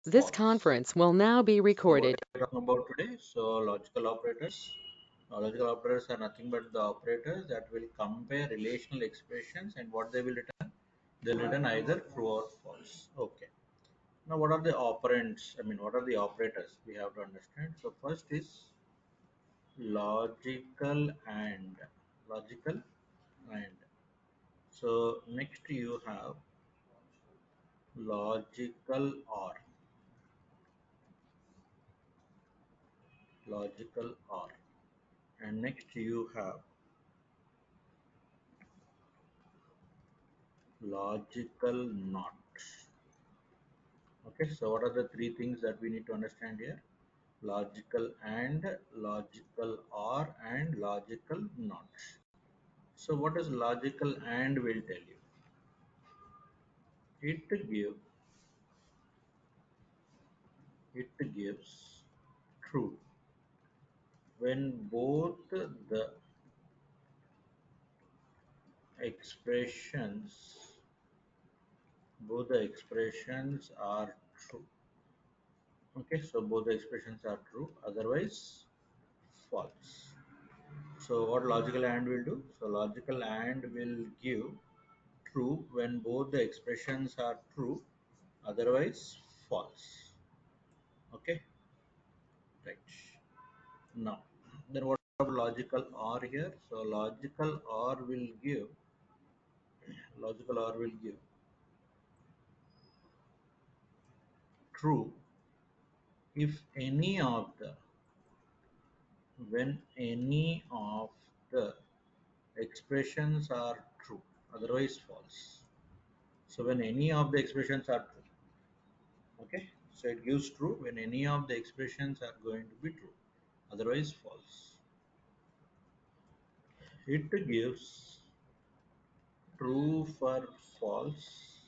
This false. conference will now be So what recorded. are we talking about today? So logical operators. Logical operators are nothing but the operators that will compare relational expressions, and what they will return? They'll return either true or false. Okay. Now what are the operands? I mean, what are the operators we have to understand? So first is logical and logical and. So next you have logical or, and next you have logical not. Okay, so what are the three things that we need to understand here? Logical and, logical or, and logical not. So what does logical and will tell you? It gives true when expressions both the expressions are true. Okay, so both the expressions are true, otherwise false. So what logical and will do? So logical and will give true when both the expressions are true, otherwise false. Okay, right. Now, then what about logical or here? So logical or will give true if any of the when any of the expressions are true, otherwise false. So when any of the expressions are true, okay, so it gives true when any of the expressions are going to be true, otherwise false. It gives true for false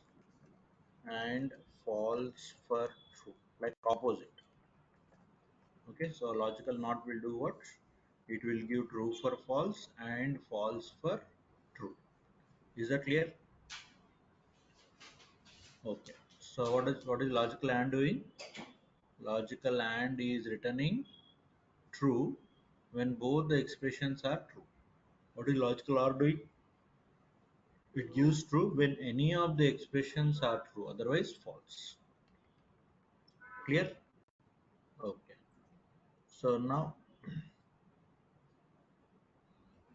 and false for true, like opposite. Okay, so logical not will do what? It will give true for false and false for true. Is that clear? Okay. So what is logical and doing? Logical and is returning true when both the expressions are true. What is logical or doing? It gives true when any of the expressions are true, otherwise false. Clear? Okay. So now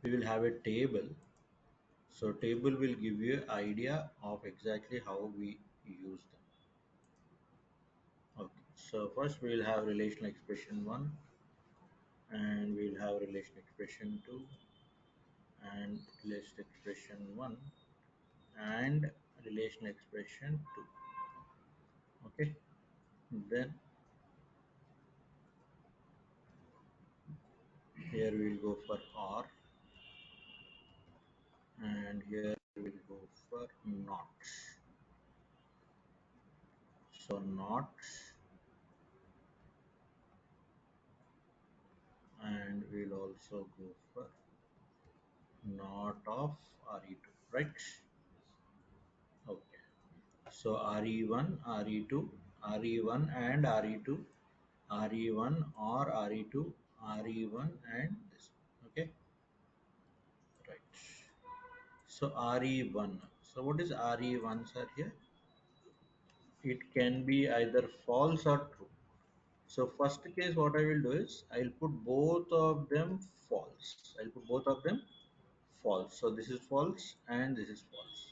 we will have a table. So table will give you an idea of exactly how we use them. Okay. So first we will have relational expression 1, and we will have relational expression 2, and relational expression 1, and relational expression 2. Okay. Then here we will go for or, and here we will go for not. So not, and we'll also go for not of RE2, right? Okay. So RE1, RE2, RE1 and RE2, RE1 or RE2, RE1 and this. Okay, right. So RE1. So what is RE1, sir? Here it can be either false or true. So first case, what I will do is I'll put both of them false. I'll put both of them false. So this is false and this is false.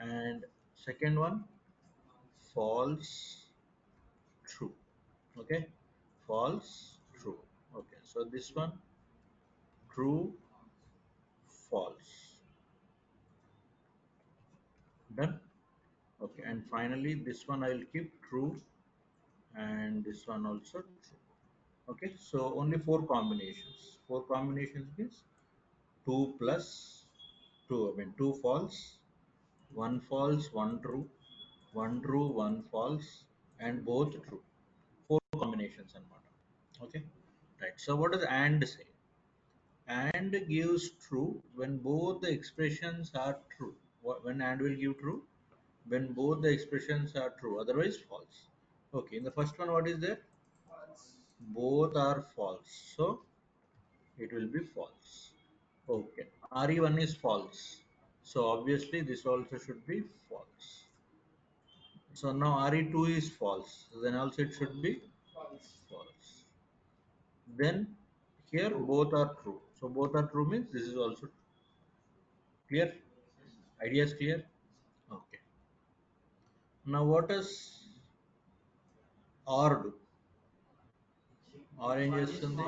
And second one, false, true. Okay, false, true. Okay, so this one, true, false. Done. Okay, and finally this one I'll keep true, and this one also true. Okay, so only four combinations. Four combinations means 2 plus 2, I mean 2 false, 1 false, 1 true, 1 true, 1 false, and both true. Four combinations and one. Okay, right. So what does AND say? AND gives true when both the expressions are true. When AND will give true? When both the expressions are true, otherwise false. Okay, in the first one, what is there? Both are false, so it will be false. Okay, RE1 is false, so obviously this also should be false. So now RE2 is false, then also it should be false. Then here both are true, so both are true means this is also clear. Idea is clear. Okay. Now what does OR do? OR ఏం చేస్తుంది?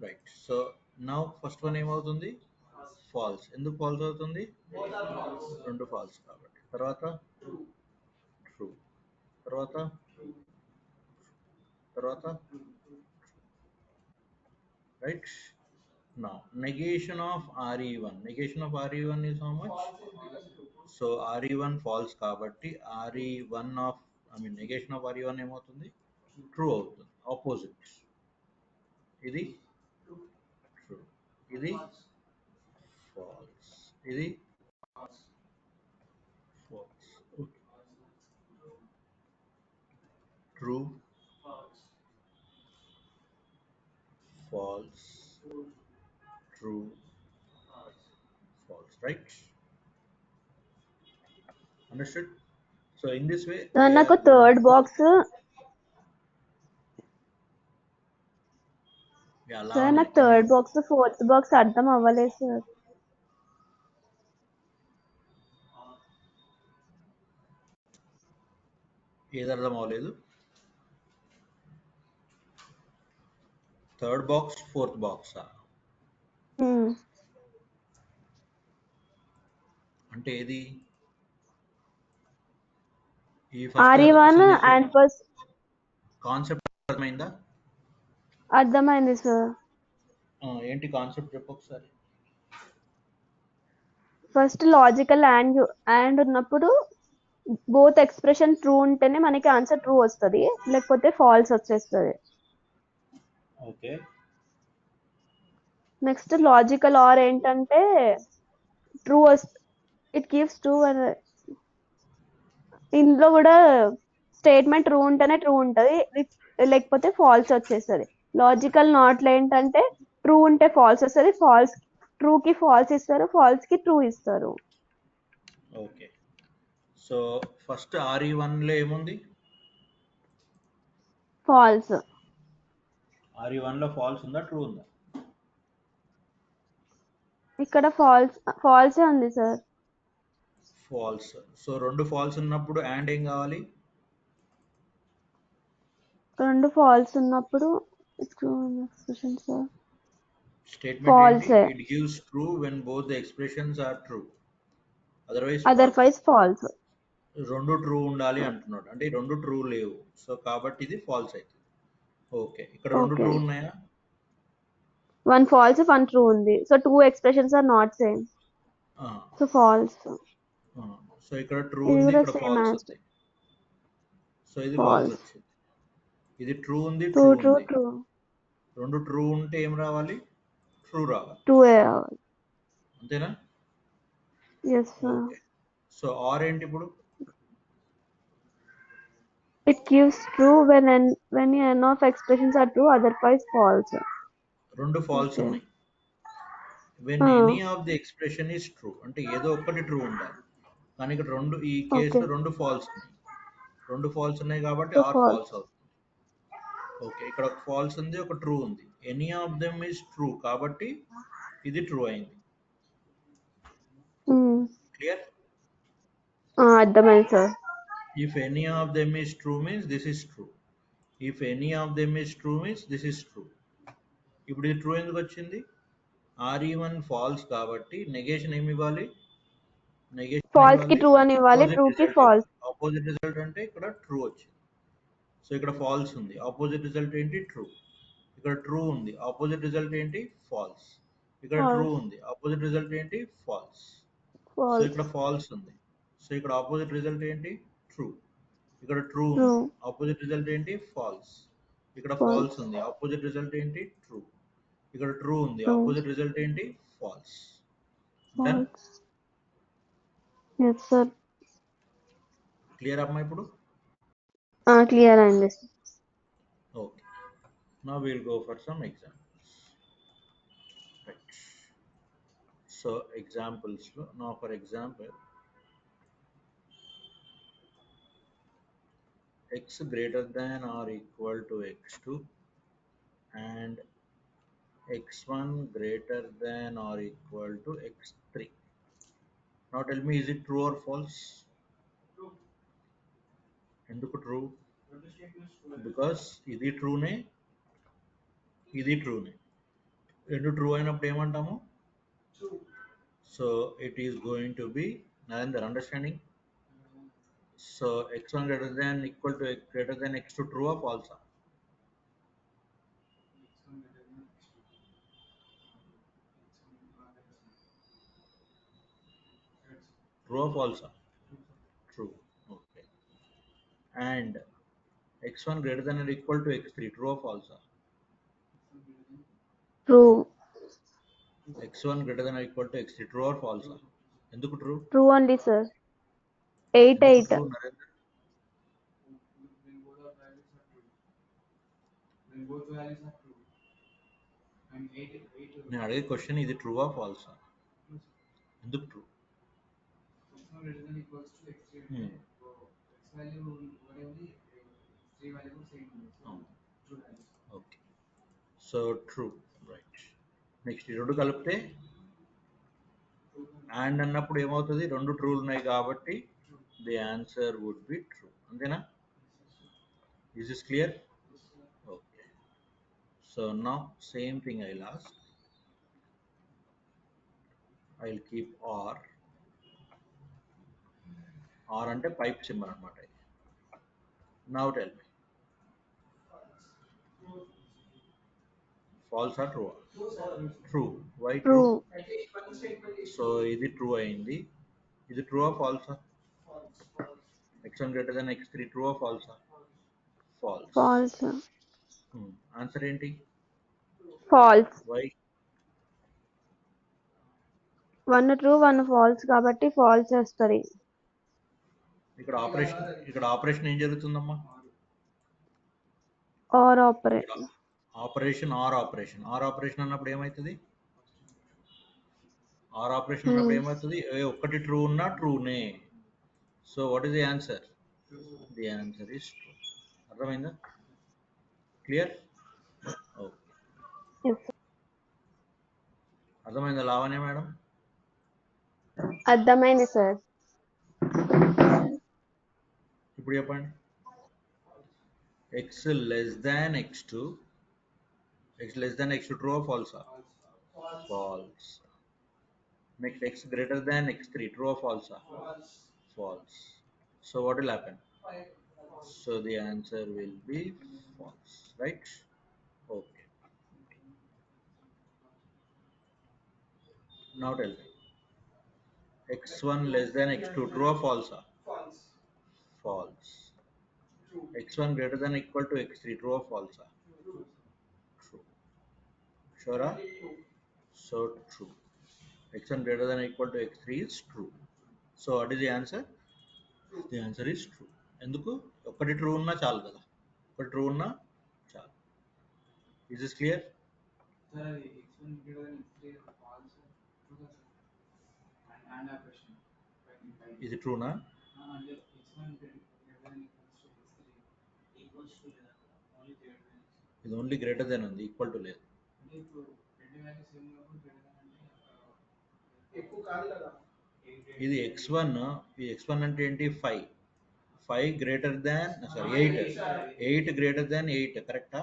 Right. So now first one ఏమవుతుంది? False. ఎందుకు false అవుతుంది? రెండు false కాబట్టి. తర్వాత true. తర్వాత right. Now negation of RE1. Negation of RE1 is how much? So RE1 false కాబట్టి RE1 of negation of RE1 ఏమవుతుంది? True అవుతుంది. Opposite. ఇది true. ఇది false. ఇది false. Okay. True, false, true, false. Right? Understood? So in this way, sir we నాకు are third box sir నాకు third box fourth box అర్థం అవ్వలేదు sir. ఏది అర్థం అవ్వలేదు? థర్డ్ బాక్స్ ఫోర్త్ బాక్సా? అంటే ఏది? ఈ RE1 first and first concept అర్థమైందా? అర్థమైంది సార్. ఏంటి కాన్సెప్ట్ చెప్పు ఒకసారి. ఫస్ట్ లాజికల్ అండ్ ఉన్నప్పుడు బోత్ ఎక్స్ప్రెషన్ ట్రూ ఉంటేనే మనకి ఆన్సర్ ట్రూ వస్తుంది, లేకపోతే ఫాల్స్ వచ్చేస్తుంది. ఓకే. నెక్స్ట్ లాజికల్ ఆర్ ఏంటంటే ట్రూ ఇట్ గివ్స్ ట్రూ. ఇందులో కూడా స్టేట్మెంట్ ట్రూ ఉంటేనే ట్రూ ఉంటుంది, లేకపోతే ఫాల్స్ వచ్చేస్తుంది. లాజికల్ నాట్లో ఏంటంటే ట్రూ ఉంటే ఫాల్స్ వస్తుంది, ట్రూ కి ఫాల్స్ ఇస్తారు, ఫాల్స్ కి ట్రూ ఇస్తారు. ఓకే. సో ఫస్ట్ RE1 లో ఏముంది? ఫాల్స్. RE1 లో ఫాల్స్ ఉందా, ట్రూ ఉందా? ఇక్కడ ఫాల్సే ఉంది సార్. ఫాల్స్. సో రెండు ఫాల్స్ ఉన్నప్పుడు అండ్ ఏం కావాలి? రెండు ఫాల్స్ ఉన్నప్పుడు expression sir Statement false. it gives true when both the expressions are true. Otherwise false. రెండు ట్రూ ఉండాలి అంటున్నాడు, అంటే రెండు ట్రూ లేవు, సో కాబట్టి ఇది ఫాల్స్ అవుతుంది. ఓకే, ఇక్కడ రెండు ట్రూ ఉన్నాయా? వన్ ఫాల్స్ వన్ ట్రూ ఉంది, so two expressions are not same, so false. So ఇక్కడ ట్రూ ఉంది, ఇక్కడ ఫాల్స్ ఉంది, సో ఇది ఫాల్స్ వచ్చింది. ఇది ట్రూ ఉంది, ట్రూ ఉంది. రెండు ట్రూ ఉంటే ఏం రావాలి? ట్రూ రావాలి. అంతేనా? ఓకే. సో ఆర్ ఏంటి ఇప్పుడు? It gives true when n of expressions are true, otherwise false. రెండు ఫాల్స్ ఉన్నాయి. when any of the expression is true, అంటే ఏదో ఒకటి ట్రూ ఉండాలి, కానీ ఇక్కడ రెండు, ఈ కేసులో రెండు ఫాల్స్ ఉన్నాయి. రెండు ఫాల్స్ ఉన్నాయి కాబట్టి ఆర్ ఫాల్స్ అవుతుంది. ఓకే, ఇక్కడ ఒక ఫాల్స్ ఉంది, ఒక ట్రూ ఉంది. Any of them is true కాబట్టి ఇది ట్రూ అయింది. క్లియర్? అర్థమైంది sir. If any of them is true means this is true. If any of them is true means this is true. ఇప్పుడు ఇది ట్రూ ఎందుకు వచ్చింది? RE1 ఫాల్స్ కాబట్టి negation ఏమి ఇవ్వాలి? ఫాల్స్ కి ట్రూ అని ఇవ్వాలి, ట్రూ కి ఫాల్స్. ఆపోజిట్ రిజల్ట్ అంటే ఇక్కడ ట్రూ వచ్చింది, సో ఇక్కడ ఫాల్స్ ఉంది, ఆపోజిట్ రిజల్ట్ ఏంటి? ట్రూ. ఇక్కడ ట్రూ ఉంది, ఆపోజిట్ రిజల్ట్ ఏంటి? ఫాల్స్. ఇక్కడ ట్రూ ఉంది, ఆపోజిట్ రిజల్ట్ ఏంటి? ఫాల్స్. సో ఇక్కడ ఫాల్స్ ఉంది, సో ఇక్కడ ఆపోజిట్ రిజల్ట్ ఏంటి? ట్రూ. ఇక్కడ ట్రూ ఉంది, ఆపోజిట్ రిజల్ట్ ఏంటి? ఫాల్స్. ఇక్కడ ఫాల్స్ ఉంది, ఆపోజిట్ రిజల్ట్ ఏంటి? ట్రూ. ఇక్కడ ట్రూ ఉంది, ఆపోజిట్ రిజల్ట్ ఏంటి? False. Done? Yes sir. Clear అమ్మా ఇప్పుడు? క్లియర్ అండి. Okay. Now we'll go for some examples. Right. So examples. Now for example, x greater than or equal to x2 and x1 greater than or equal to x3. Now tell me, is it true or false? ఎందుకు true? Because ఇది ట్రూనే, ఇది ట్రూనే. రెండు true అయినప్పుడు ఏమంటాము? So it is going to be Narender understanding. So x1 greater than equal to greater than x2 true or false? True or false? True. Okay. And x1 greater than or equal to x3 true or false? True. x1 greater than or equal to x3 true or false? ఎందుకు true? True అండి sir. 8 8. True Narender? నేను అడిగే question ఇది true ఆ falls? ఎందుకు true? Okay. So true. Right. Next ఈ రెండు కలిపితే అండ్ అన్నప్పుడు ఏమవుతుంది? రెండు ట్రూలు ఉన్నాయి కాబట్టి the answer would be true. అంతేనా? Is this clear? Okay. So now same thing I'll ask. I'll keep R. R అంటే పైప్ సింబల్ అనమాట. Now tell me, false or true? True. Why true. true? సో ఇది true అయింది. ఇది true ఆ false? x1 greater than x3 true or false? False. False. Answer ఏంటి? False. Why? 1 true 1 false కాబట్టి false వస్తుంది. ఇక్కడ ఆపరేషన్ ఏం జరుగుతుందమ్మా? Are operation. ఆర్ ఆపరేషన్ అన్నప్పుడు ఏమవుతుంది? ఒక్కటి ట్రూ ఉన్నా ట్రూనే. So what is the answer? The answer is true. అర్థమైందా? క్లియర్? ఓకే. అర్థమైందా లావణ్య మేడం? అర్థమైంది సార్. ఇప్పుడు చెప్పండి. x less than x2 true or false? False. Next, x greater than x3 true or false? False. So what will happen? So the answer will be false, right? Okay. Now tell me, x1 less than x2 true or false? False. x1 greater than equal to x3 true or false? True. Sure? So true. x1 greater than equal to x3 is true. So what is the answer? The answer is true. ఎందుకు? ఒక్కటి true ఉన్నా చాలు కదా. ఒకటి true ఉన్నా చాలు. Is this clear? ఇది ట్రూనా? ఇది ఓన్లీ గ్రేటర్ దెన్ ఉంది, ఈక్వల్ టు లేదు. ఇది x1. ఈ x1 అంటే ఏంటి? 5 గ్రేటర్ దాన్ 8 గ్రేటర్ దాన్ 8. కరెక్టా?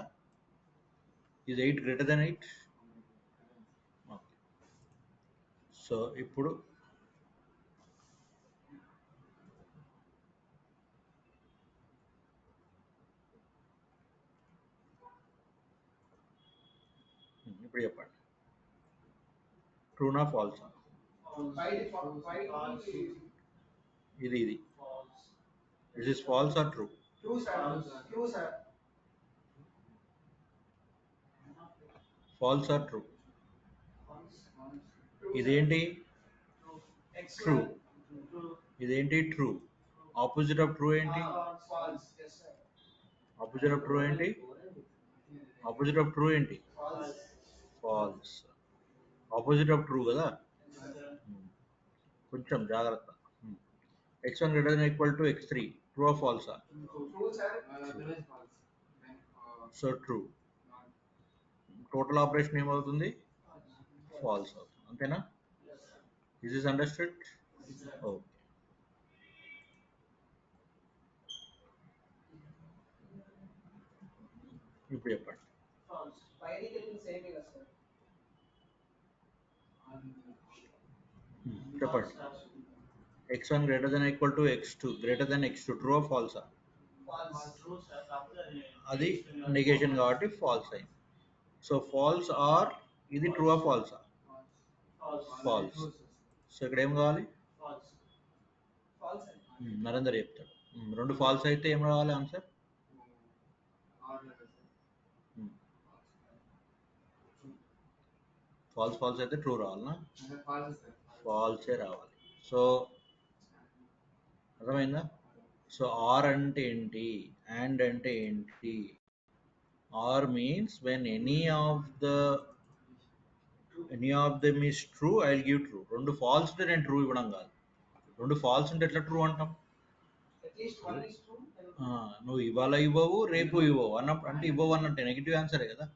ఇది 8 గ్రేటర్ దాన్ 8. సో ఇప్పుడు చెప్పండి, ట్రూనా ఫాల్సా? ఇది this is false or true? False or true? ఇదేంటి? ట్రూ. ఇదేంటి? ట్రూ. ఆపోజిట్ ఆఫ్ ట్రూ ఏంటి? ఆపోజిట్ ఆఫ్ ట్రూ ఏంటి? ఆపోజిట్ ఆఫ్ ట్రూ ఏంటి? ఫాల్స్. ఆపోజిట్ ఆఫ్ ట్రూ కదా. కొంచెం జాగ్రత్త. x1 greater than or equal to x3, true or false? So true. Total operation ఏమవుతుంది? Falls అవుతుంది. అంతేనా? Is is understood? ఓకే. ఇప్పుడు చెప్పండి. చెప్పండి. x1 greater than or equal to x2, greater than x2, true or false? అది negation కాబట్టి falls అయింది. So false are ఇది ట్రూ ఆర్ ఫాల్సా? ఫాల్స్. సో ఇక్కడ ఏం కావాలి? నరేందర్ చెప్తాడు. రెండు ఫాల్స్ అయితే ఏం రావాలి ఆన్సర్? ఫాల్స్ ఫాల్స్ అయితే ట్రూ రావాలనా? ఫాల్సే రావాలి. సో అర్థమైందా? సో ఆర్ అంటే ఏంటి, అండ్ అంటే ఏంటి? Or means when any of them is true I will give true. రెండు ఫాల్స్ ఉంటే నేను ట్రూ ఇవ్వడం కాదు. రెండు ఫాల్స్ ఉంటే ఎట్లా ట్రూ అంటాం? నువ్వు ఇవాళ ఇవ్వవు, రేపు ఇవ్వవు అన్నప్పుడు అంటే ఇవ్వవు అన్నట్టే, నెగిటివ్ ఆన్సరే కదా.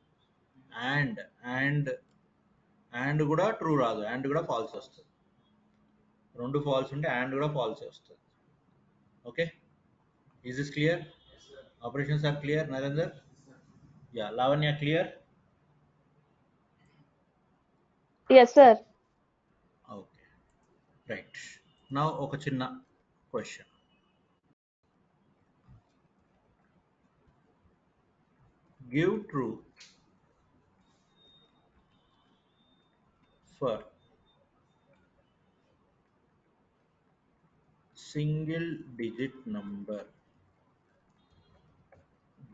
అండ్ అండ్ అండ్ కూడా ట్రూ రాదు, అండ్ కూడా ఫాల్స్ వస్తుంది. రెండు ఫాల్స్ ఉంటే అండ్ కూడా ఫాల్స్ వస్తుంది. Okay, is is clear? Operations are clear Narender? Yeah, Lavanya clear? yes sir. Okay, right. నా ఒక చిన్న question. Give true for single digit number.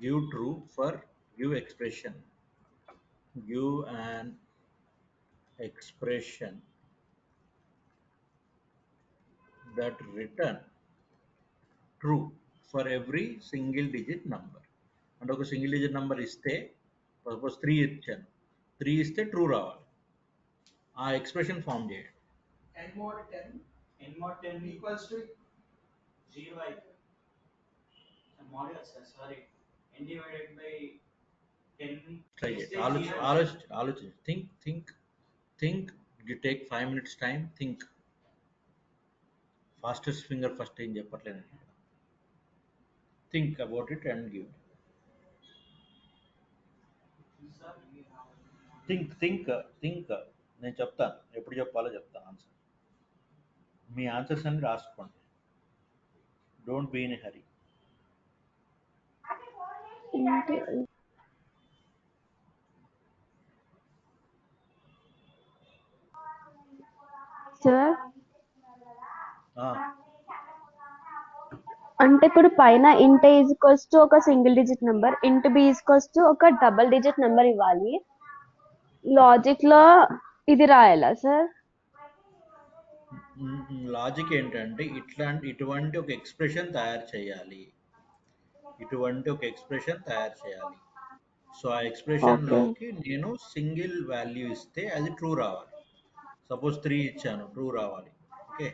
Give true for give expression. Give an expression that return true for every single digit number. అంటే ఒక single digit number ఇస్తే, suppose 3 ఇచ్చాను, 3 ఇస్తే true రావాలి. ఆ ఎక్స్ప్రెషన్ ఫామ్ చేయండి. n mod 10 equals to 0 అయితే modulus sorry n divided by 10. Try చేయండి. ఆలోచించి think. You take 5 minutes time. Think. Fastest finger first ఏం చెప్పట్లేదు. Think about it and give. Think. నేను చెప్తాను, ఎప్పుడు చెప్పాలో చెప్తాను ఆన్సర్. మీ ఆన్సర్స్ అన్ని రాసుకోండి. Don't be in hurry. Sir ఆ, అంటే ఇప్పుడు పైన ఇంట్ ఈజ్కోస్ టు ఒక single digit number, int b ఈజ్కోస్ టు ఒక డబుల్ డిజిట్ నెంబర్ ఇవ్వాలి. లాజిక్ లో ఇది రాయాలా సార్? లాజిక్ ఏంటంటే ఇటువంటి ఒక ఎక్స్ప్రెషన్ తయారు చేయాలి. సో ఆ ఎక్స్ప్రెషన్ లోకి నేను సింగిల్ వాల్యూ ఇస్తే అది ట్రూ రావాలి. సపోజ్ 3 ఇచ్చాను, ట్రూ రావాలి. ఓకే,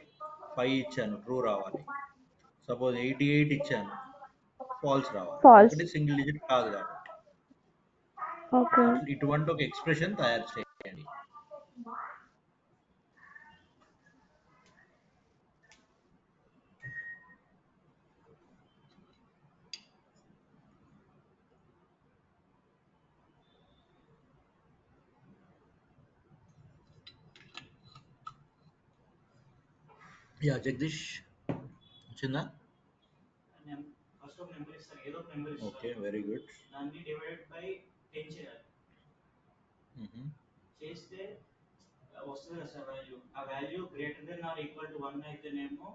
5 ఇచ్చాను, ట్రూ రావాలి. సపోజ్ 88 ఇచ్చాను, ఫాల్స్ రావాలి. False. ఒకటి సింగిల్ డిజిట్ కాదు కాబట్టి. ఓకే. ఇటువంటి ఒక ఎక్స్ప్రెషన్ తయారు చేయండి. యా, జగదీష్ వచ్చిందా? ఫస్ట్ ఒక నెంబర్ ఇస్తారు, ఏదో ఒక నెంబర్ ఇస్తారు. Okay, very good. దాన్ని డివైడెడ్ బై 10 చేయాలి. చేస్తే వస్తుంది కదా సార్ వాల్యూ. ఆ value greater than or equal to 1 అయితేనేమో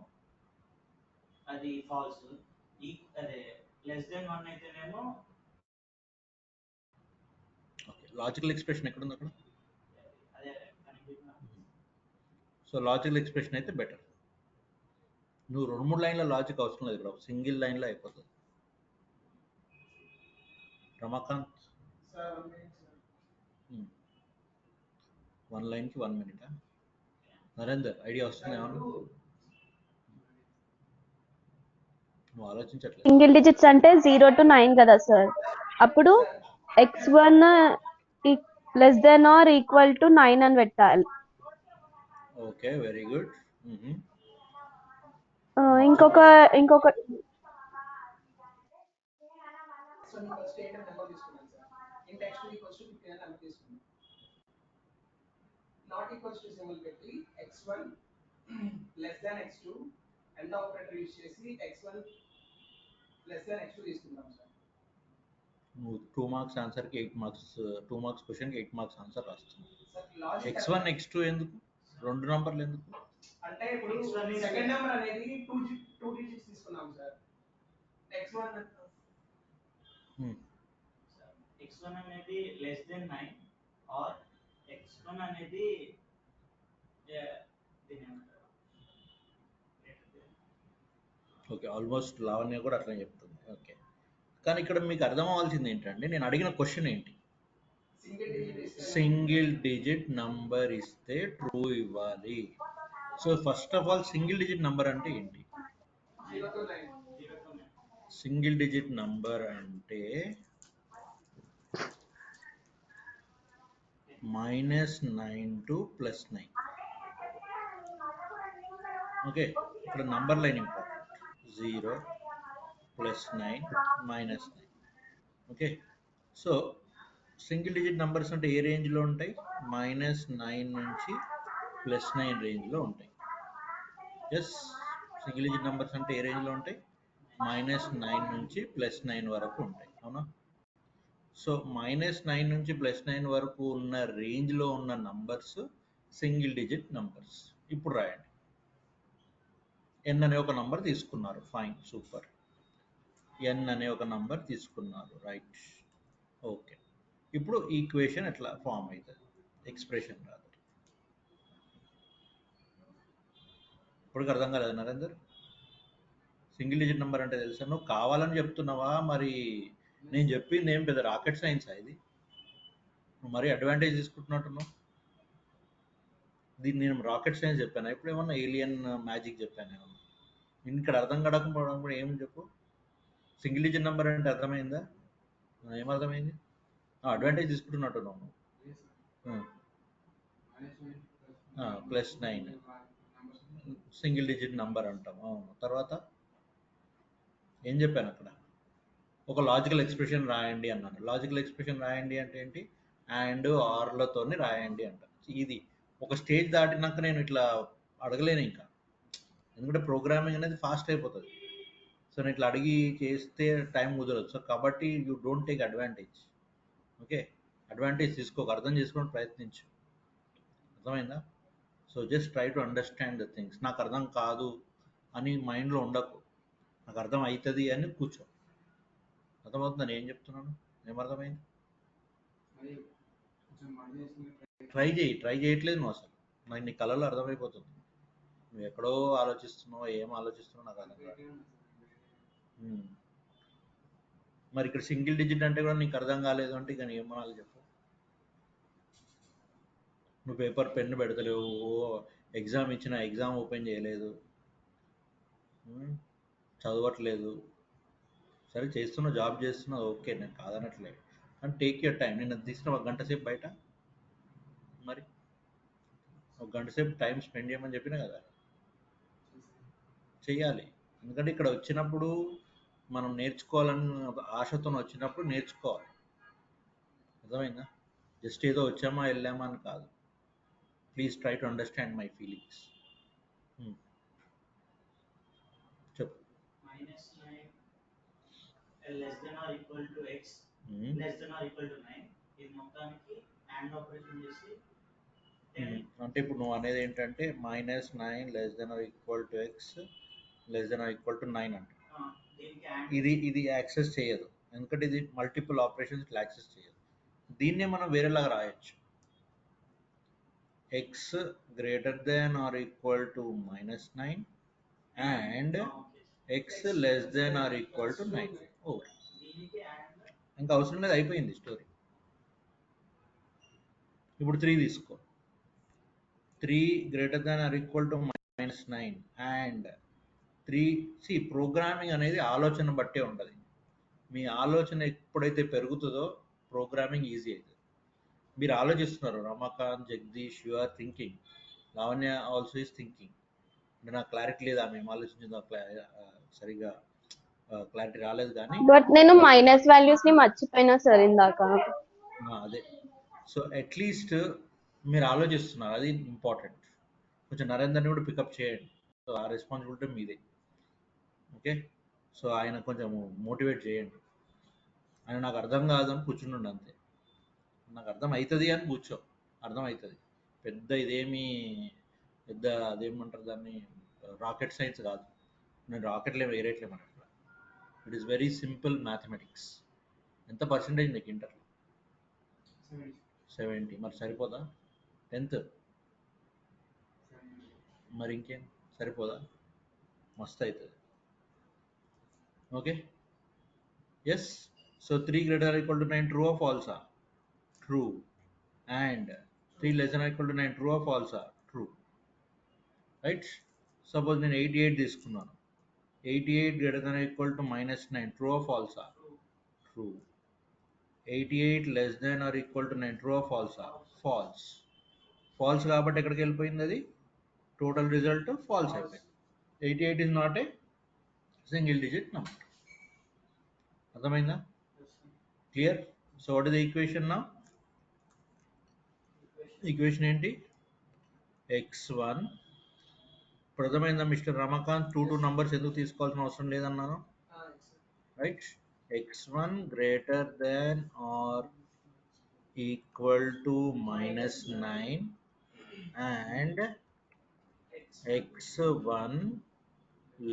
అది ఫాల్స్, అదే లెస్ దెన్ 1 అయితేనేమో. ఓకే, లాజికల్ ఎక్స్ప్రెషన్ ఎక్కడ ఉంది అక్కడ? అదే సో లాజికల్ ఎక్స్ప్రెషన్ అయితే బెటర్. నువ్వు 2-3 లైన్ల లాజిక్ అవసరం లేదు, ఇక్కడ సింగిల్ లైన్లో అయిపోతుంది. Ramakant, sir 1 minute sir. 1 లైన్కి 1 minute. నరేందర్ ఐడియా వస్తుంది ఏమన్నా? నువ్వు ఆలోచించట్లేదు. సింగిల్ డిజిట్స్ అంటే 0 to 9 కదా సార్, అప్పుడు x1 less than or equal to 9 అని పెట్టాలి. Okay, very good. ఇంకొక సో నేను ఫస్ట్ 8 అని నెంబర్ తీసుకున్నాను sir. int x2 equals to 15 అని నెంబర్ తీసుకున్నాను. నాట్ ఈక్వల్స్ టు సింబల్ పెట్టి x1 less than x2 and operator use చేసి x1 లెస్ దాన్ x2 తీసుకున్నాం సార్. నువ్వు 2 మార్క్స్ ఆన్సర్కి 8 మార్క్స్, 2 మార్క్స్ క్వశ్చన్కి 8 మార్క్స్ ఆన్సర్ రాస్తున్నావు. సార్ లాజిక్ x1 x2 ఎందుకు, 2 నంబర్లు ఎందుకు? అంటే ఇప్పుడు సెకండ్ నెంబర్ అనేది 2 డిజిట్స్ తీసుకున్నాం సార్. x1 x1 అనేది లెస్ దెన్ 9 ఆర్ x1 అనేది దీని ఏమంటారు, ఓకే, ఆల్మోస్ట్ లావణ్య కూడా అట్లనే చెప్తుంది. ఓకే, కానీ ఇక్కడ మీకు అర్థం అవ్వాల్సింది ఏంటంటే, నేను అడిగిన క్వశ్చన్ ఏంటి? సింగిల్ డిజిట్ నంబర్ ఇస్తే ట్రూ ఇవ్వాలి. So first of all single digit number అంటే ఏంటి? 0 to 9. సింగిల్ డిజిట్ నంబర్ అంటే -9 to +9. ఓకే, ఇక్కడ number line important. 0 +9 -9. Okay, so single digit numbers అంటే ఏ రేంజ్లో ఉంటాయి? -9 నుంచి +9 రేంజ్లో ఉంటాయి. ఎస్, సింగిల్ డిజిట్ నంబర్స్ అంటే ఏ రేంజ్లో ఉంటాయి? -9 నుంచి +9 వరకు ఉంటాయి, అవునా? సో -9 నుంచి +9 వరకు ఉన్న రేంజ్లో ఉన్న నంబర్స్ సింగిల్ డిజిట్ నంబర్స్. ఇప్పుడు రాయండి. n అనే ఒక నంబర్ తీసుకున్నారు, ఫైన్, సూపర్. n అనే ఒక నంబర్ తీసుకున్నారు, రైట్, ఓకే. ఇప్పుడు ఈక్వేషన్ ఎట్లా ఫామ్ అవుతుంది? ఎక్స్ప్రెషన్ రాదు. ఇప్పుడు అర్థం కాలేదు నరేందర్? సింగిల్ డిజిట్ నెంబర్ అంటే తెలుసా? నువ్వు కావాలని చెప్తున్నావా? మరి నేను చెప్పింది ఏం పెద్ద రాకెట్ సైన్స్ ఇది? నువ్వు మరీ అడ్వాంటేజ్ తీసుకుంటున్నట్టున్నావు. దీన్ని నేను రాకెట్ సైన్స్ చెప్పాను, ఇప్పుడు ఏమన్నా ఏలియన్ మ్యాజిక్ చెప్పాను నేను. ఇక్కడ అర్థం కాకపోవడం కూడా ఏం చెప్పు. సింగిల్ డిజిట్ నెంబర్ అంటే అర్థమైందా? ఏమర్థమైంది? అడ్వాంటేజ్ తీసుకుంటున్నట్టున్నావు నువ్వు. +9 సింగిల్ డిజిట్ నంబర్ అంటాం, అవును. తర్వాత ఏం చెప్పాను అక్కడ? ఒక లాజికల్ ఎక్స్ప్రెషన్ రాయండి అన్నాను. లాజికల్ ఎక్స్ప్రెషన్ రాయండి అంటే ఏంటి? అండ్ ఆర్లతోని రాయండి అంట. ఇది ఒక స్టేజ్ దాటినాక నేను ఇట్లా అడగలేను ఇంకా, ఎందుకంటే ప్రోగ్రామింగ్ అనేది ఫాస్ట్ అయిపోతుంది. సో నేను ఇట్లా అడిగి చేస్తే టైం కుదరదు. సో కాబట్టి you don't take advantage. Okay, advantage తీసుకోక, అర్థం చేసుకోవడం ప్రయత్నించు. అర్థమైందా? So just try to understand the things. నాకు అర్థం కాదు అని మైండ్లో ఉండకు, నాకు అర్థం అవుతుంది అని కూర్చో. అర్థమవుతుంది నేను ఏం చెప్తున్నాను? ఏమర్థమైంది? ట్రై చేయట్లేదు నువ్వు అసలు. నాకు నీ కళలో అర్థమైపోతుంది నువ్వు ఎక్కడో ఆలోచిస్తున్నావు, ఏం ఆలోచిస్తున్నావు నాకు అర్థం కాదు. మరి ఇక్కడ సింగిల్ డిజిట్ అంటే కూడా నీకు అర్థం కాలేదు అంటే ఇక ఏం అనాలి చెప్పు? నువ్వు పేపర్ పెన్ను పెడతలేవు, ఎగ్జామ్ ఇచ్చిన ఎగ్జామ్ ఓపెన్ చేయలేదు, చదవట్లేదు. సరే చేస్తున్నావు, జాబ్ చేస్తున్నావు, ఓకే, నేను కాదనట్లేదు. కానీ టేక్ యూర్ టైం. నేను తీసుకున్న 1 గంట సేపు బయట, మరి 1 గంట సేపు టైం స్పెండ్ చేయమని చెప్పినా కదా, చెయ్యాలి. ఎందుకంటే ఇక్కడ వచ్చినప్పుడు మనం నేర్చుకోవాలని ఆశతో వచ్చినప్పుడు నేర్చుకోవాలి. అర్థమైందా? జస్ట్ ఏదో వచ్చామా వెళ్ళామా అని కాదు. Please try to understand my feelings. చెప్పు. -9 less than or equal to x less than or equal to 9. ఇది మొత్తానికి అండ్ ఆపరేషన్ చేసి అంటే ఇప్పుడు నువ్వు అనేది ఏంటంటే -9 less than or equal to x less than or equal to 9 అంటే ఇది యాక్సెస్ చేయదు, ఎందుకంటే ఇది మల్టిపుల్ ఆపరేషన్స్ ఇట్లా యాక్సెస్ చేయదు. దీన్నే మనం వేరేలాగా రాయొచ్చు. x greater than or equal to -9 and x less than or equal to 9. Okay, దీనికి and ఇంకా అవసరం లేదు, అయిపోయింది స్టోరీ. ఇప్పుడు 3 తీసుకో. 3 greater than or equal to -9 and 3. C programming అనేది ఆలోచన బట్టే ఉంటుంది. మీ ఆలోచన ఎప్పుడైతే పెరుగుతుందో ప్రోగ్రామింగ్ ఈజీ అవుతుంది. మీరు ఆలోచిస్తున్నారు, Ramakant, Jagadish, you are thinking, Lavanya also is thinking. అంటే నాకు క్లారిటీ లేదా, మేము ఆలోచించిందో సరిగా క్లారిటీ రాలేదు, కానీ బట్ నేను మైనస్ వాల్యూస్ ని మర్చిపోయినా సార్ ఇందాక. అదే. సో అట్లీస్ట్ మీరు ఆలోచిస్తున్నారు, అది ఇంపార్టెంట్. కొంచెం నరేందర్ని కూడా పికప్ చేయండి. సో ఆ రెస్పాన్సిబిలిటీ మీదే. ఓకే, సో ఆయన కొంచెం మోటివేట్ చేయండి. ఆయన నాకు అర్థం కాదని కూర్చుండండి అంతే. నాకు అర్థం అవుతుంది అని కూర్చో, అర్థం అవుతుంది. పెద్ద ఇదేమి పెద్ద అదేమంటారు దాన్ని, రాకెట్ సైన్స్ కాదు. నేను రాకెట్లే వేరేట్లేమని అట్లా. It is very simple mathematics. ఎంత పర్సెంటేజ్ నీకు ఇంటర్? 70. మరి సరిపోదా? 10th మరి ఇంకేం సరిపోదా? మస్తు అవుతుంది. Okay, yes. So 3 greater or equal to 9, true or false? True. And 3 less than or equal to 9, true or false? True. Right? Suppose నేను 88 తీసుకున్నాను. 88 greater than or equal to -9, true or false? True. 88 less than or equal to 9, true or false? False. False కాబట్టి ఎక్కడికి వెళ్ళిపోయింది? అది total result falls అయిపోయింది. 88 is not a single digit number. అర్థమైందా? Clear? So what is the equation now? Equation ఏంటి? x1. ఇప్పుడు అర్థమైందా mister Ramakant? 2 numbers ఎందుకు తీసుకోవాల్సిన అవసరం లేదన్నాను, right? x1 greater than or equal to -9 and x1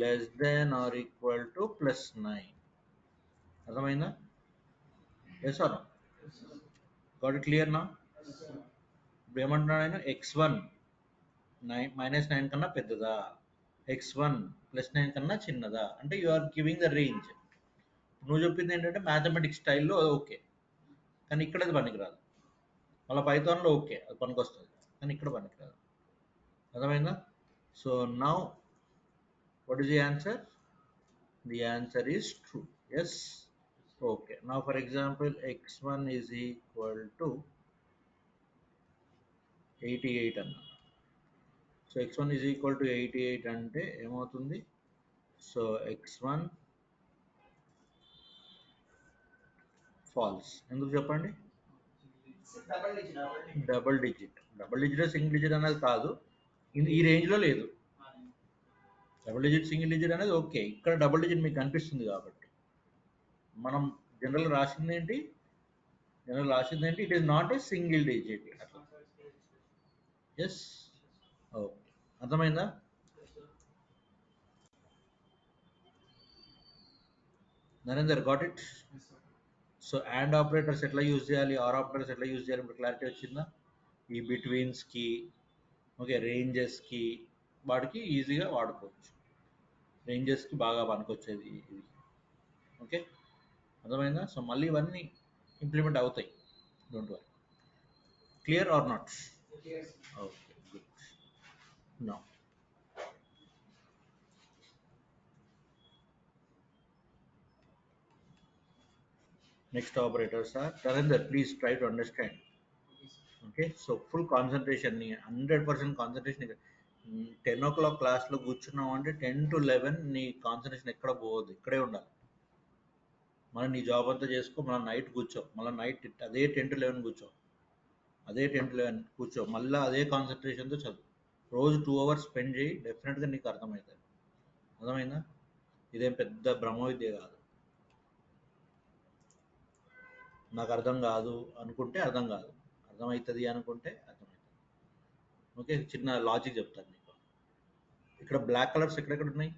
less than or equal to +9. అర్థమైందా? Yes or no? Got it clear నా? ఇప్పుడు ఏమంటున్నాడు ఆయన? x1 -9 కన్నా పెద్దదా, x1 +9 కన్నా చిన్నదా అంటే you are giving the range. నువ్వు చెప్పింది ఏంటంటే మ్యాథమెటిక్స్ స్టైల్లో ఓకే, కానీ ఇక్కడ అది పనికిరాదు. మళ్ళీ పైథాన్లో ఓకే, అది పనికొస్తుంది, కానీ ఇక్కడ పనికిరాదు. అర్థమైందా? So now what is the answer? The answer is true. Yes. Okay, now for example x1 is equal to 88 అన్న. So x1 is equal to 88 అంటే ఏమవుతుంది? So x1 false. ఎందుకు చెప్పండి? Double digit. Double digit single digit అనేది కాదు, ఈ రేంజ్లో లేదు. డబుల్ డిజిట్ సింగిల్ డిజిట్ అనేది ఓకే, ఇక్కడ డబుల్ డిజిట్ మీకు కనిపిస్తుంది కాబట్టి మనం జనరల్ రాసింది ఏంటి? It is not a single digit. Yes. Okay, అర్థమైందా? Narender got it? So and operators ఎట్లా యూజ్ చేయాలి, ఆర్ ఆపరేటర్స్ ఎట్లా యూజ్ చేయాలి ఇప్పుడు క్లారిటీ వచ్చిందా? ఈ బిట్వీన్స్కి, ఓకే, రేంజెస్కి, వాటికి ఈజీగా వాడుకోవచ్చు. రేంజెస్కి బాగా పనికొచ్చేది ఇది. ఓకే, అర్థమైందా? సో మళ్ళీ ఇవన్నీ ఇంప్లిమెంట్ అవుతాయి, don't worry. Clear or not? Okay, good. No next operators are Narendra, please try to understand. Okay, so full concentration, 100% concentration. 10 o'clock క్లాస్లో కూర్చున్నావు అంటే 10 to 11 నీ కాన్సన్ట్రేషన్ ఎక్కడ పోవద్దు, ఇక్కడే ఉండాలి. మళ్ళీ నీ జాబ్ అంతా చేసుకో, మళ్ళీ నైట్ కూర్చో, మళ్ళీ నైట్ అదే 10 to 11 కూర్చో, అదే 10 to 11 కూర్చో, మళ్ళీ అదే కాన్సన్ట్రేషన్తో చదువు. రోజు 2 hours స్పెండ్ చేయి, డెఫినెట్గా నీకు అర్థమవుతుంది. అర్థమైందా? ఇదేం పెద్ద బ్రహ్మ విద్య కాదు. నాకు అర్థం కాదు అనుకుంటే అర్థం కాదు, అర్థమవుతుంది అనుకుంటే అర్థమవుతుంది. ఓకే, చిన్న లాజిక్ చెప్తాను మీకు. ఇక్కడ బ్లాక్ కలర్స్ ఎక్కడెక్కడ ఉన్నాయి?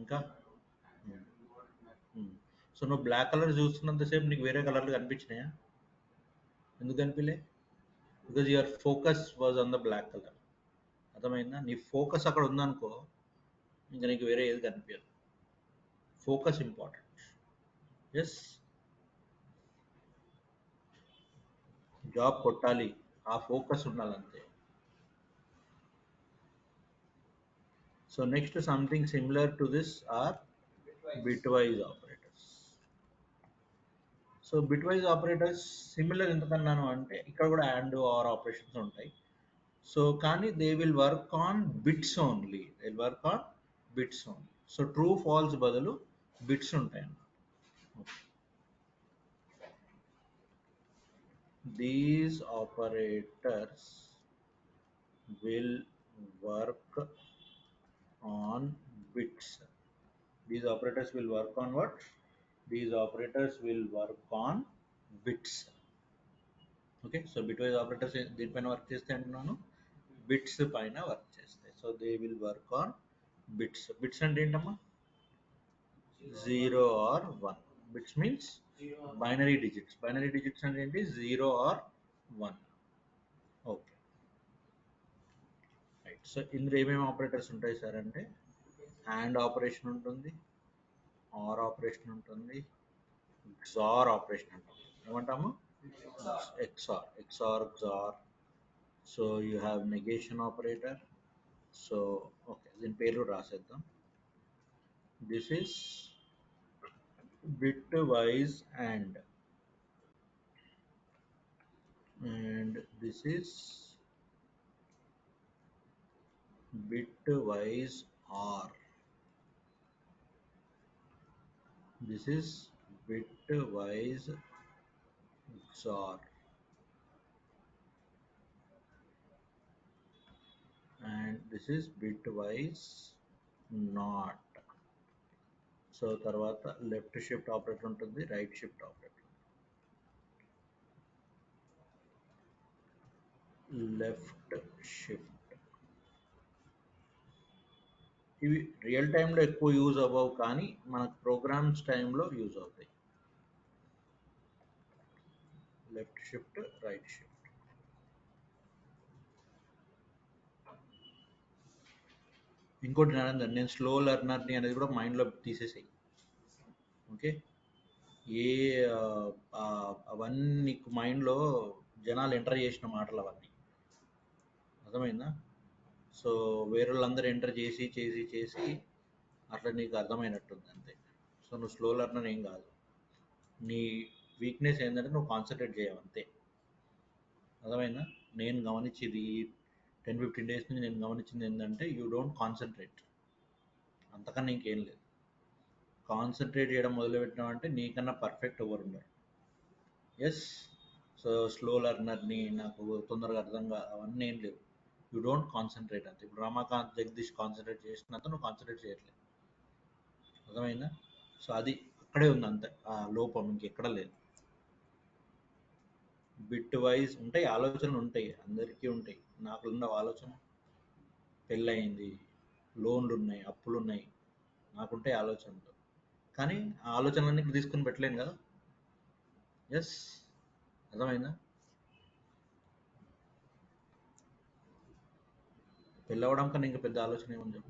ఇంకా సో నువ్వు బ్లాక్ కలర్ చూస్తున్నంతసేపు నీకు వేరే కలర్లు కనిపించినాయా? ఎందుకు కనిపించలే? Because your focus was on the black colour. అర్థమైందా? నీ ఫోకస్ అక్కడ ఉందనుకో, ఇంకా నీకు వేరే ఏది కనిపించదు. Focus important. ఎస్, జాబ్ కొట్టాలి, ఆ ఫోకస్ ఉండాలంతే. So next something similar to this or bitwise operators. So bitwise operators similar ఎందుకన్నాను అంటే ఇక్కడ కూడా అండ్ ఆర్ ఆపరేషన్స్ ఉంటాయి. సో కానీ they will work on bits only, they will work on bits only. So true false బదులు bits ఉంటాయి అన్నమాట. These operators will work on bits. These operators will work on what? These operators will work on bits. Okay, so bitwise operators దీనిపైన work చేస్తే అంటున్నాను, bits పైన work చేస్తాయి. So they will work on bits. Bits అంటే ఏంటమ్మా? 0 or 1. Bits means binary digits. Binary digits అంటే ఏంటి? 0 or 1. Okay right. So ఇందులో ఏమేమి ఆపరేటర్స్ ఉంటాయి సార్ అంటే అండ్ ఆపరేషన్ ఉంటుంది, ఆర్ ఆపరేషన్ ఉంటుంది, XOR ఆపరేషన్ ఉంటుంది. ఏమంటాము? XOR, XOR. So you have negation operator. So okay, దీని పేరు రాసేద్దాం. This is bitwise and this is bitwise OR. This is bitwise XOR and this is bitwise NOT. So తర్వాత left shift operator ఉంటుంది, right shift operator. Left shift ఇవి real టైంలో ఎక్కువ use అవ్వవు, కానీ మనకు ప్రోగ్రామ్స్ టైంలో యూజ్ అవుతాయి. Left shift, right shift. ఇంకోటి నరేందర్, నేను స్లో లెర్నర్ని అనేది కూడా మైండ్లో తీసేసాయి. ఓకే, ఏ అవన్నీ నీకు మైండ్లో జనాలు ఎంటర్ చేసిన మాటలు అవన్నీ, అర్థమైందా? సో వేరే వాళ్ళందరూ ఎంటర్ చేసి చేసి చేసి అట్లా నీకు అర్థమైనట్టుంది అంతే. సో నువ్వు స్లో లెర్నర్ ఏం కాదు. నీ వీక్నెస్ ఏంటంటే నువ్వు కాన్సన్ట్రేట్ చేయవు అంతే. అర్థమైందా? నేను గమనించేది 10-15 days నుంచి నేను గమనించింది ఏంటంటే యూ డోంట్ కాన్సన్ట్రేట్, అంతకన్నా ఇంకేం లేదు. కాన్సన్ట్రేట్ చేయడం మొదలుపెట్టినావు అంటే నీకన్నా పర్ఫెక్ట్ ఎవరు ఉండరు. ఎస్, సో స్లో లెర్నర్ని, నాకు తొందరగా అర్థం కాదు అవన్నీ ఏం లేవు. యూ డోంట్ కాన్సన్ట్రేట్ అంతే. ఇప్పుడు రమాకాంత్, జగదీష్ కాన్సన్ట్రేట్ చేసినంత నువ్వు కాన్సన్ట్రేట్ చేయట్లేదు. అర్థమైందా? సో అది అక్కడే ఉంది అంతే, ఆ లోపం ఇంకెక్కడ లేదు. బిట్ వైజ్ ఉంటాయి, ఆలోచనలు ఉంటాయి, అందరికీ ఉంటాయి. నాకు ఉండవు ఆలోచన. పెళ్ళయింది, లోన్లు ఉన్నాయి, అప్పులు ఉన్నాయి, నాకుంటాయి ఆలోచనలు. కానీ ఆ ఆలోచనలన్నీ తీసుకుని పెట్టలేను కదా. ఎస్, అర్థమైందా? పెళ్ళవడం కన్నా ఇంకా పెద్ద ఆలోచన ఏముంది?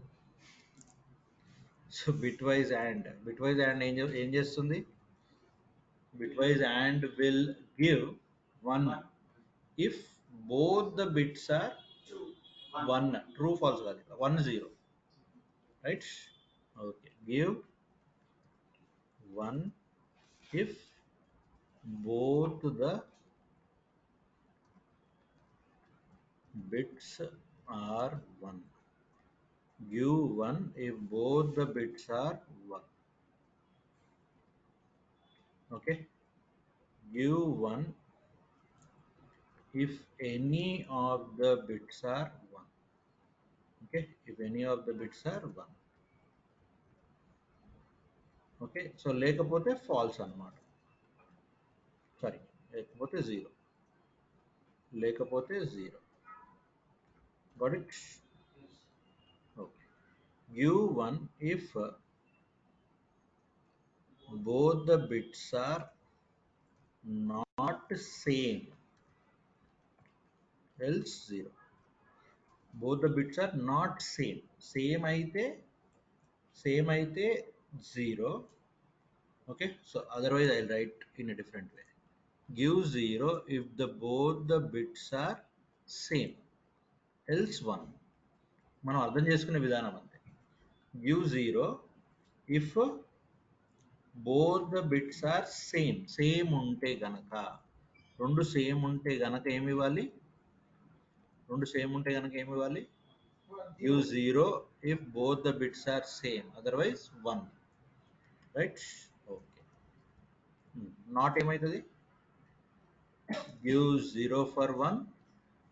సో బిట్వైజ్ అండ్ ఏం చేస్తుంది? Bitwise and will give 1 if both the bits are 1. True false కాదు, 1 0, right? Okay, give 1 if both the bits are 1. Give 1 if both the bits are 1. Okay, give 1 if any of the bits are 1. Okay, if any of the bits are 1. Okay, so లేకపోతే falls అన్నమాట. Sorry, లేకపోతే 0, లేకపోతే 0. Got it? Okay. Give 1 if both the bits are not same, else 0. both the bits are not same అయితే 0. Okay, so otherwise I'll write in a different way. Give 0 if both the bits are same, else 1. మనం అర్థం చేసుకునే విధానం అంతే. Give 0 if both the bits are same ఉంటే గనక, రెండు same ఉంటే గనక ఏమి ఇవ్వాలి? Give 0 if both the bits are same, otherwise 1. Right? Okay. Not ఏమైతుంది? Give 0 for 1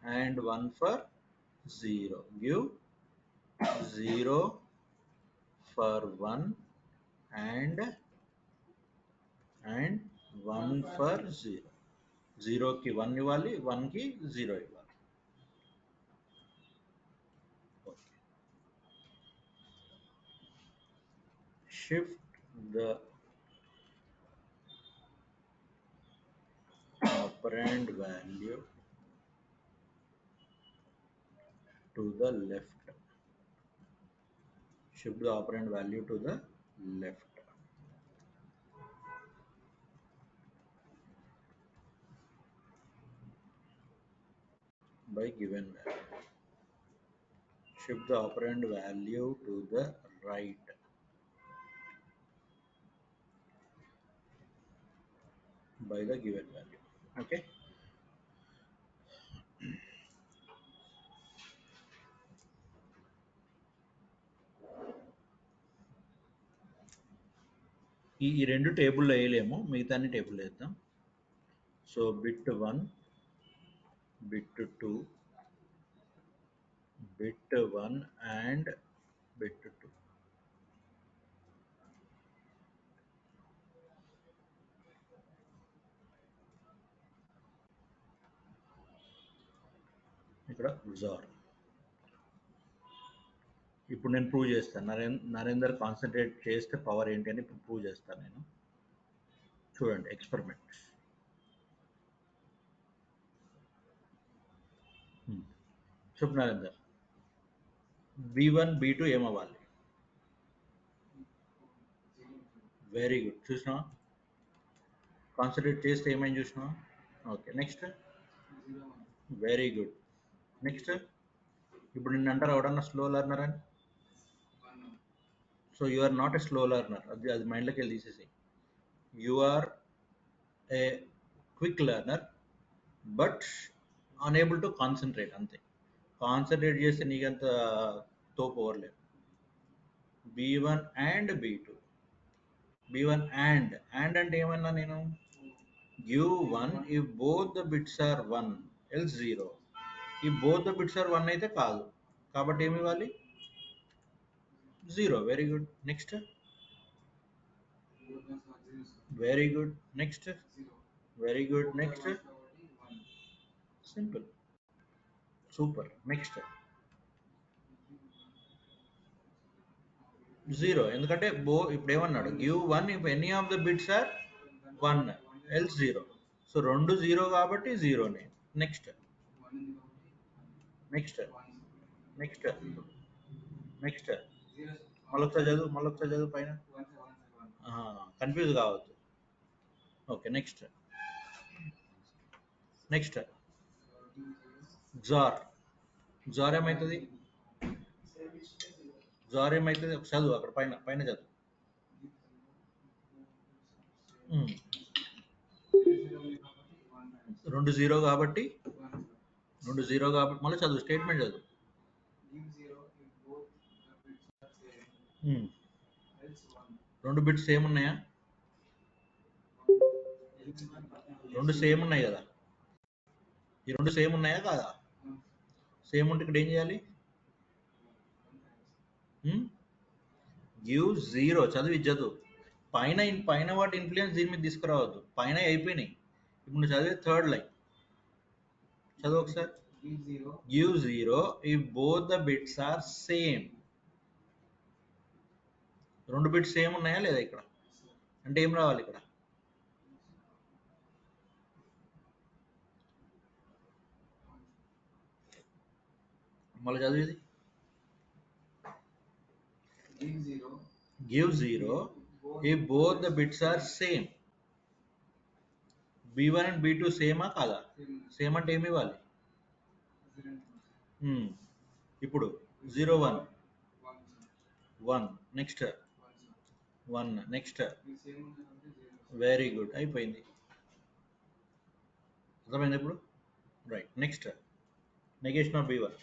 and 1 for 0. Give 0 for 1 and 1 for 0. 0 కి 1 ఇవ్వాలి, 1 కి 0 ఇవ్వాలి. Okay. Shift the operand value to the left. Shift the operand value to the left by given value. Shift the operand value to the right by the given value. Okay. ఈ రెండు టేబుల్లో వేయలేము, మిగతాన్ని table వేద్దాం. So bit 1, bit 2, bit 1 and bit 2. ఇక్కడ XOR. ఇప్పుడు నేను prove చేస్తాను. Narender concentrate చేస్తే power ఏంటి అని ప్రూవ్ చేస్తాను నేను. చూడండి ఎక్స్పెరిమెంట్. చెప్పు నరేందర్. B1 B2 ఏమవ్వాలి? Very good. చూసినావా? కాన్సన్ట్రేట్ చేస్తే ఏమైంది చూసినావా? Okay, next. Very good. Next. ఇప్పుడు నిన్ను అంటారు ఎవడన్నా స్లో లెర్నర్ అని. So you are not a slow learner. అది మైండ్లోకి వెళ్ళి తీసేసి. You are a quick learner but unable to concentrate, అంతే. కాన్సన్ట్రేట్ చేస్తే నీకంత తోపు ఓవర్లేదు. B1 and B2. B1 and అంటే ఏమన్నా నేను? Give 1 if both the bits are 1, else 0. If both the bits are 1 అయితే కాదు, కాబట్టి ఏమి ఇవ్వాలి? 0. Very good. Next. Very good. Next. Very good. Next. Simple. Super. Next. 0 ఎందుకంటే ఇప్పుడు ఏమన్నాడు? Give 1 if any of the bits are 1, else 0. So రెండు 0 కాబట్టి 0నే. నెక్స్ట్. నెక్స్ట్. నెక్స్ట్. నెక్స్ట్. మళ్ళొకసారి చదువు పైన. కన్ఫ్యూజ్ కావద్దు. Okay, next. నెక్స్ట్. XOR ఏమవుతుంది? XOR ఏమవుతుంది? చదువు అక్కడ పైన చదువు. రెండు 0 కాబట్టి మళ్ళీ చదువు, స్టేట్మెంట్ చదువు. రెండు బిట్స్ సేమ్ ఉన్నాయా? రెండు సేమ్ ఉన్నాయి కదా. ఈ రెండు సేమ్ ఉన్నాయా కాదా? సేమ్ ఉంటే ఇక్కడ ఏం చేయాలి? గివ్ 0. చదువు. పైన వాటి ఇన్ఫ్లుయెన్స్ దీని మీద తీసుకురావద్దు. పైన అయిపోయినాయి. ఇప్పుడు నువ్వు చదివే థర్డ్ లైన్ చదువు ఒకసారి. Give 0 if both the bits are same. రెండు బిట్స్ సేమ్ ఉన్నాయా లేదా ఇక్కడ? అంటే ఏం రావాలి ఇక్కడ? మళ్ళీ చదివేది give 0 give 0 if both the bits are same. b1 and b2 సేమా కాదా? సేమ్ అంటే ఏమి ఇవ్వాలి? ఇప్పుడు 0 1 1 నెక్స్ట్ 1 నెక్స్ట్ వెరీ గుడ్ అయిపోయింది. అర్థమైంది ఇప్పుడు? Right. Next negation of b1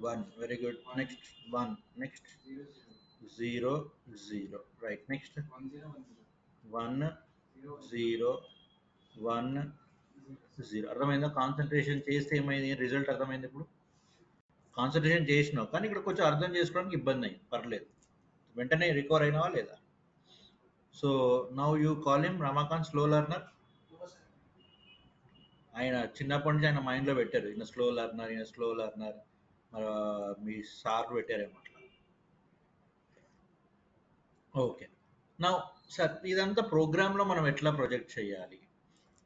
1 very good. Next 1 next 0 0 right. Next 1 0 1 0. అర్థమైందా? కాన్సన్ట్రేషన్ చేస్తే ఏమైంది? రిజల్ట్ అర్థమైంది ఇప్పుడు? కాన్సన్ట్రేషన్ చేసినావు కానీ ఇక్కడ కొంచెం అర్థం చేసుకోవడానికి ఇబ్బంది అయింది, పర్లేదు. వెంటనే రికవర్ అయినావా లేదా? So now you call him Ramakant slow learner. ఆయన చిన్నప్పటి నుంచి ఆయన మైండ్లో పెట్టారు, ఈయన స్లో లెర్నర్, ఈయన స్లో లెర్నర్. మీ సార్ పెట్టారేమో అట్లా. ఓకే. నౌ సార్ ఇదంతా ప్రోగ్రామ్లో మనం ఎట్లా ప్రొజెక్ట్ చేయాలి?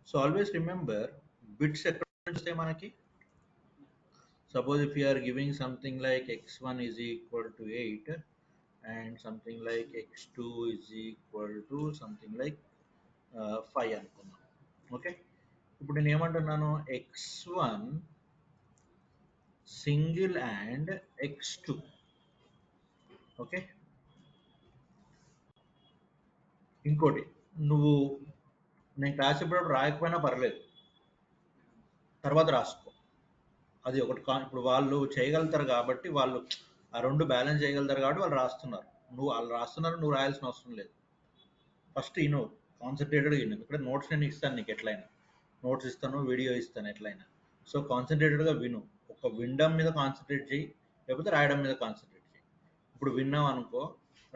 సో ఆల్వేస్ రిమెంబర్ బిట్స్ ఎక్కడ నుంచి వస్తాయి మనకి? Suppose if you are giving something like x1 is equal to 8 and something like x2 is equal to something like 5 అనుకున్నాం. ఓకే, ఇప్పుడు నేను ఏమంటున్నాను? x1 single and x2. Okay, ఇంకోటి నువ్వు నేను రాసేటప్పుడు రాయకపోయినా పర్లేదు, తర్వాత రాసుకో. అది ఒకటి. ఇప్పుడు వాళ్ళు చేయగలుగుతారు కాబట్టి, వాళ్ళు ఆ రెండు బ్యాలెన్స్ చేయగలుగుతారు కాబట్టి వాళ్ళు రాస్తున్నారు. వాళ్ళు రాస్తున్నారు, నువ్వు రాయాల్సిన అవసరం లేదు. ఫస్ట్ ఇను, కాన్సన్ట్రేటెడ్గా ఇను. ఇక్కడ నోట్స్ నేను ఇస్తాను నీకు, ఎట్లయినా నోట్స్ ఇస్తాను, వీడియో ఇస్తాను, ఎట్లయినా. సో కాన్సన్ట్రేటెడ్గా విను. ఒక వినడం మీద కాన్సన్ట్రేట్ చేయి, లేకపోతే రాయడం మీద కాన్సన్ట్రేట్ చేయి. ఇప్పుడు విన్నాం అనుకో,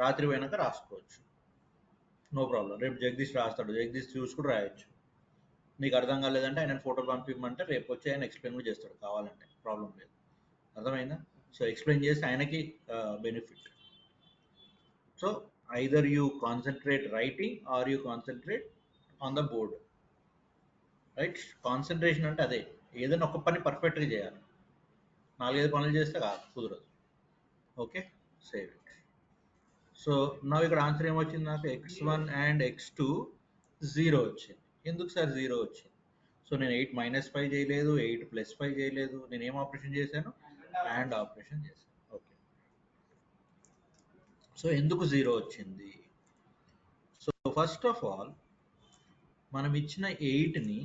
రాత్రి పోయినాక రాసుకోవచ్చు, నో ప్రాబ్లం. రేపు జగదీష్ రాస్తాడు, జగదీష్ చూసి కూడా రాయొచ్చు. నీకు అర్థం కాలేదంటే ఆయన ఫోటో పంపించమంటే రేపు వచ్చి ఆయన ఎక్స్ప్లెయిన్ కూడా చేస్తాడు కావాలంటే, ప్రాబ్లం లేదు. అర్థమైందా? సో ఎక్స్ప్లెయిన్ చేస్తే ఆయనకి benefit. So either you concentrate writing or you concentrate on the board. Right? Concentration అంటే అదే, ఏదైనా ఒక పని పర్ఫెక్ట్గా చేయాలి. 4-5 పనులు చేస్తే కాదు, కుదరదు. Okay, save it. సో నా ఇక్కడ ఆన్సర్ ఏమొచ్చింది నాకు? x1 అండ్ x2 0 వచ్చింది. ఎందుకు సార్ 0 వచ్చింది? సో నేను 8 - 5 చేయలేదు, 8 + 5 చేయలేదు. నేను ఏం ఆపరేషన్ చేశాను? అండ్ ఆపరేషన్ చేశాను. ఓకే, సో ఎందుకు 0 వచ్చింది? సో ఫస్ట్ ఆఫ్ ఆల్ మనం ఇచ్చిన 8ని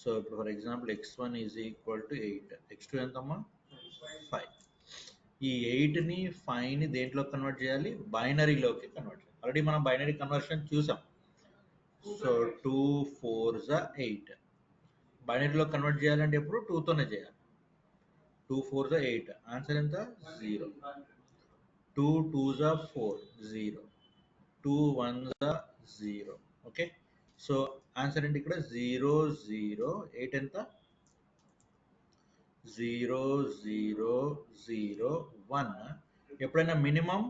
సో ఇప్పుడు for example x1 is equal to 8, x2 ఎంతమ్మా? 5. ఈ 8ని 5ని దేంట్లో కన్వర్ట్ చేయాలి? బైనరీలోకి కన్వర్ట్ చేయాలి. ఆల్రెడీ మనం బైనరీ కన్వర్షన్ చూసాం. So 2 4s 8. బైనరీలో కన్వర్ట్ చేయాలంటే ఎప్పుడు 2తోనే చేయాలి. 2 4s 8. ఆన్సర్ ఎంత? 0. 2 2s 4, 0. 2 1s 0. Okay, so answer ఏంటి ఇక్కడ? 0 0. 8 ఎంత? 0 0 0 1. ఎప్పుడైనా మినిమం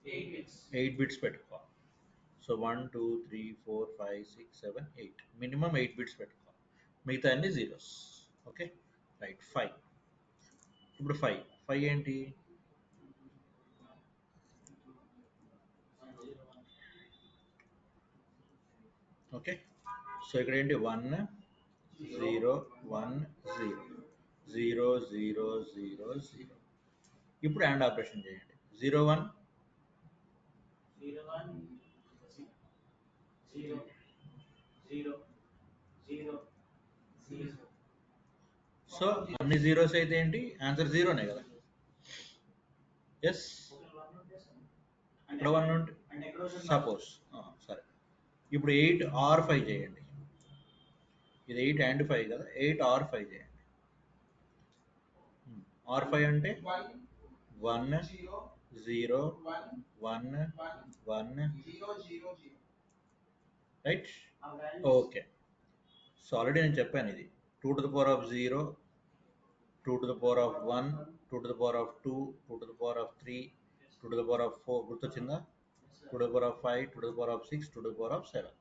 8 బిట్స్ పెట్టుకోవాలి. సో 1 2 3 4 5 6 7 8, మినిమం 8 బిట్స్ పెట్టుకోవాలి, మిగతా అన్ని జీరోస్. Okay, right. 5. ఇప్పుడు 5 ఏంటి? ఓకే, సో ఇక్కడ ఏంటి? 1 0 1 0 0 0 0 0. ఇప్పుడు అండ్ ఆపరేషన్ చేయండి. 0 1 0 1 0 0 0 0. సో అన్ని జీరోస్ అయితే ఏంటి? ఆన్సర్ జీరోనే కదా. ఎస్, ఇక్కడ 1 ఉంటే సపోజ్ సరే. ఇప్పుడు 8 or 5 చేయండి. ఇది 8 and 5 కదా, 8 or 5 చేయండి. or 5 అంటే 1 0 1 1, రైట్? ఓకే, సో ఆల్రెడీ నేను చెప్పాను, ఇది 2 to the power of 0, 2 to the power of 1, 2 to the power of 2, 2 to the power of 3, 2 to the power of 4. గుర్తొచ్చిందా? 2 to the power of 5, 2 to the power of 6, 2 to the power of 7.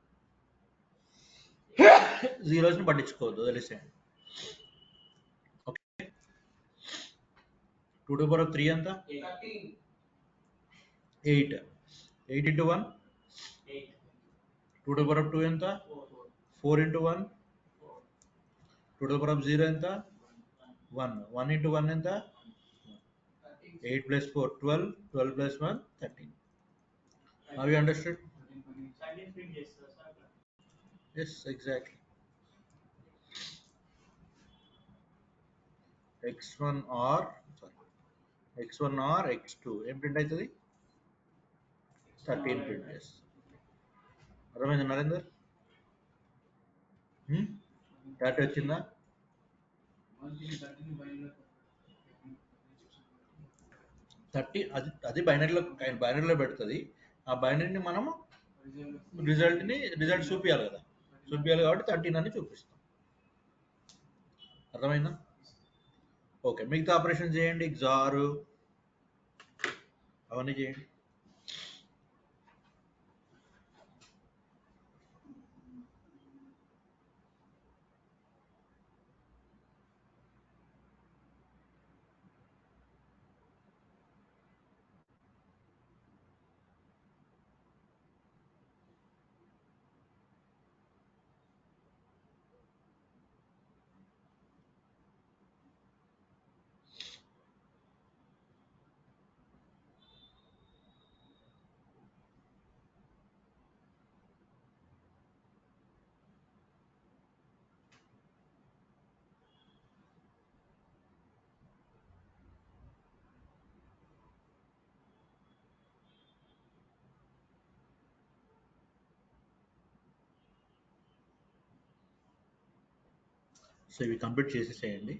జీరోస్ని పట్టించుకోవద్దు, తెలిసేయండి. Okay, 2 to the power of 3 ఎంత? 13. 8. 8 into 1? 8. 2 to the power of 2 ఎంత? 4 into 1? 2 to the power of 0 ఎంత? 1. 1 into 1 ఎంత? 8 plus 4, 12. 12 plus 1, 13. Have you understood? 13 print చేస్తారు sir అట్లా. Yes, exactly. x1 or x2 ఏం ప్రింట్ అవుతుంది? 13 ప్రింట్. ఎస్, అర్థమైంది నరేందర్? 30 వచ్చిందా? 30 అది బైనరీలో పెడుతుంది. ఆ బైనరీని మనము రిజల్ట్ చూపించాలి కదా, చూపించాలి కాబట్టి 13 అని చూపిస్తాం. అర్థమైందా? ఓకే, మిగతా ఆపరేషన్ చేయండి, XOR అవన్నీ చేయండి. సో ఇవి కంప్లీట్ చేసేసేయండి.